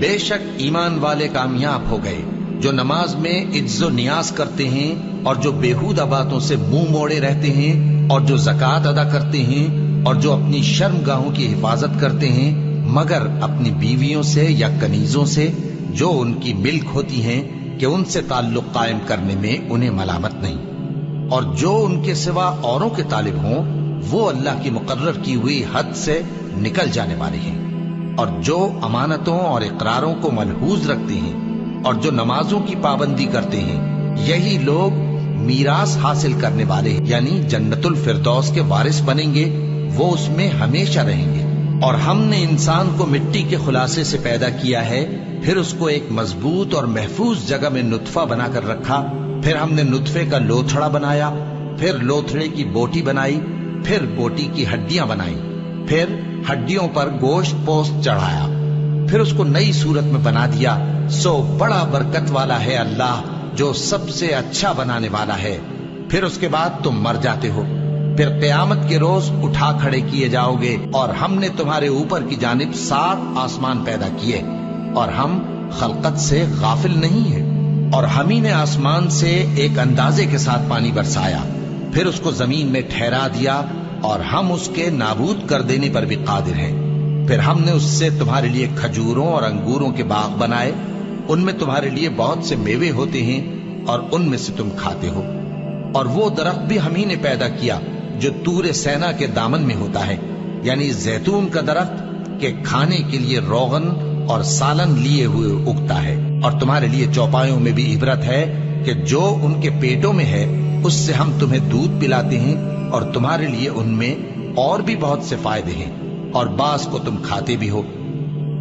بے شک ایمان والے کامیاب ہو گئے جو نماز میں عجز و نیاز کرتے ہیں اور جو بیہودہ باتوں سے منہ موڑے رہتے ہیں اور جو زکوٰۃ ادا کرتے ہیں اور جو اپنی شرمگاہوں کی حفاظت کرتے ہیں مگر اپنی بیویوں سے یا کنیزوں سے جو ان کی ملک ہوتی ہیں کہ ان سے تعلق قائم کرنے میں انہیں ملامت نہیں، اور جو ان کے سوا اوروں کے طالب ہوں وہ اللہ کی مقرر کی ہوئی حد سے نکل جانے والے ہیں، اور جو امانتوں اور اقراروں کو ملحوظ رکھتے ہیں اور جو نمازوں کی پابندی کرتے ہیں یہی لوگ میراث حاصل کرنے والے ہیں، یعنی جنت الفردوس کے وارث بنیں گے، وہ اس میں ہمیشہ رہیں گے۔ اور ہم نے انسان کو مٹی کے خلاصے سے پیدا کیا ہے، پھر اس کو ایک مضبوط اور محفوظ جگہ میں نطفہ بنا کر رکھا، پھر ہم نے نطفے کا لوتھڑا بنایا، پھر لوتھڑے کی بوٹی بنائی، پھر بوٹی کی ہڈیاں بنائی، پھر ہڈیوں پر گوشت پوست چڑھایا، پھر اس کو نئی صورت میں بنا دیا۔ سو بڑا برکت والا ہے اللہ جو سب سے اچھا بنانے والا ہے۔ پھر اس کے بعد تم مر جاتے ہو، پھر قیامت کے روز اٹھا کھڑے کیے جاؤ گے، اور ہم نے تمہارے اوپر کی جانب 7 آسمان پیدا کیے، اور ہم خلقت سے غافل نہیں ہیں۔ اور ہم ہی نے آسمان سے ایک اندازے کے ساتھ پانی برسایا، پھر اس کو زمین میں ٹھہرا دیا، اور ہم اس کے نابود کر دینے پر بھی قادر ہیں۔ پھر ہم نے اس سے تمہارے لیے کھجوروں اور انگوروں کے باغ بنائے، ان میں تمہارے لیے بہت سے میوے ہوتے ہیں اور ان میں سے تم کھاتے ہو۔ اور وہ درخت بھی ہم ہی نے پیدا کیا جو طور سینا کے دامن میں ہوتا ہے، یعنی زیتون کا درخت کہ کھانے کے لیے روغن اور سالن لیے ہوئے اگتا ہے۔ اور تمہارے لیے چوپایوں میں بھی عبرت ہے کہ جو ان کے پیٹوں میں ہے اس سے ہم تمہیں دودھ پلاتے ہیں، اور تمہارے لیے ان میں اور بھی بہت سے فائدے ہیں، اور بعض کو تم کھاتے بھی ہو،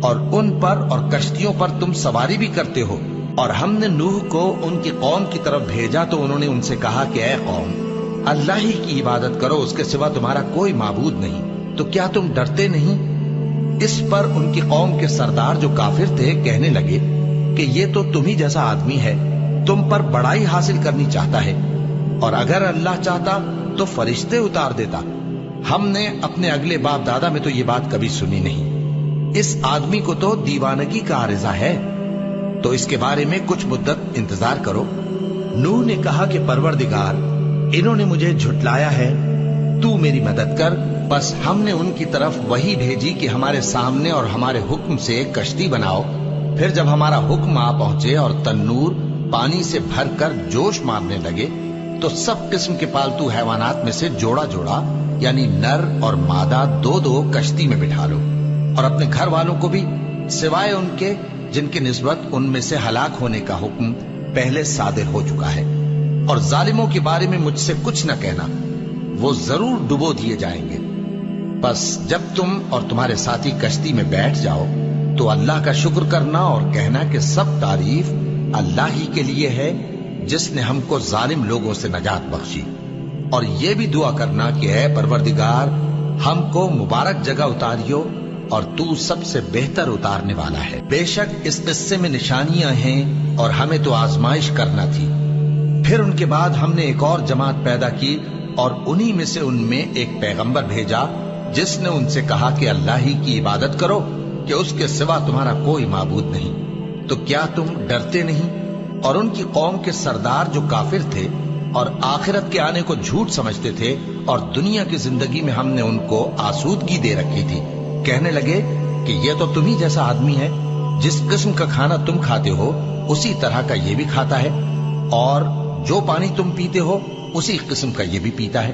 اور ان پر اور کشتیوں پر تم سواری بھی کرتے ہو۔ اور ہم نے نوح کو ان کی قوم کی طرف بھیجا تو انہوں نے ان سے کہا کہ اے قوم، اللہ ہی کی عبادت کرو، اس کے سوا تمہارا کوئی معبود نہیں، تو کیا تم ڈرتے نہیں؟ اس پر ان کی قوم کے سردار جو کافر تھے کہنے لگے کہ یہ تو تم ہی جیسا آدمی ہے، تم پر بڑائی حاصل کرنی چاہتا ہے، اور اگر اللہ چاہتا تو فرشتے اتار دیتا۔ ہم نے اپنے اگلے باپ دادا میں تو یہ بات کبھی سنی نہیں، اس آدمی کو تو دیوانگی کا عارضہ ہے، تو اس کے بارے میں کچھ مدت انتظار کرو۔ نوح نے کہا کہ پروردگار، انہوں نے مجھے جھٹلایا ہے، تو میری مدد کر۔ بس ہم نے ان کی طرف وحی بھیجی کہ ہمارے سامنے اور ہمارے حکم سے ایک کشتی بناؤ۔ پھر جب ہمارا حکم آ پہنچے اور تنور پانی سے بھر کر جوش مارنے لگے تو سب قسم کے پالتو حیوانات میں سے جوڑا جوڑا یعنی نر اور مادہ 2 کشتی میں بٹھا لو، اور اپنے گھر والوں کو بھی سوائے ان کے جن کی نسبت ان میں سے ہلاک ہونے کا حکم پہلے صادر ہو چکا ہے۔ اور ظالموں کے بارے میں مجھ سے کچھ نہ کہنا، وہ ضرور ڈبو دیے جائیں گے۔ بس جب تم اور تمہارے ساتھی کشتی میں بیٹھ جاؤ تو اللہ کا شکر کرنا اور کہنا کہ سب تعریف اللہ ہی کے لیے ہے جس نے ہم کو ظالم لوگوں سے نجات بخشی۔ اور یہ بھی دعا کرنا کہ اے پروردگار، ہم کو مبارک جگہ اتاریو، اور تو سب سے بہتر اتارنے والا ہے۔ بے شک اس قصے میں نشانیاں ہیں اور ہمیں تو آزمائش کرنا تھی۔ پھر ان کے بعد ہم نے ایک اور جماعت پیدا کی، اور انہی میں سے ان میں ایک پیغمبر بھیجا جس نے ان سے کہا کہ اللہ ہی کی عبادت کرو، کہ اس کے سوا تمہارا کوئی معبود نہیں، تو کیا تم ڈرتے نہیں؟ اور ان کی قوم کے سردار جو کافر تھے اور آخرت کے آنے کو جھوٹ سمجھتے تھے، اور دنیا کی زندگی میں ہم نے ان کو آسودگی دے رکھی تھی، کہنے لگے کہ یہ تو تم ہی جیسا آدمی ہے، جس قسم کا کھانا تم کھاتے ہو اسی طرح کا یہ بھی کھاتا ہے، اور جو پانی تم پیتے ہو اسی قسم کا یہ بھی پیتا ہے۔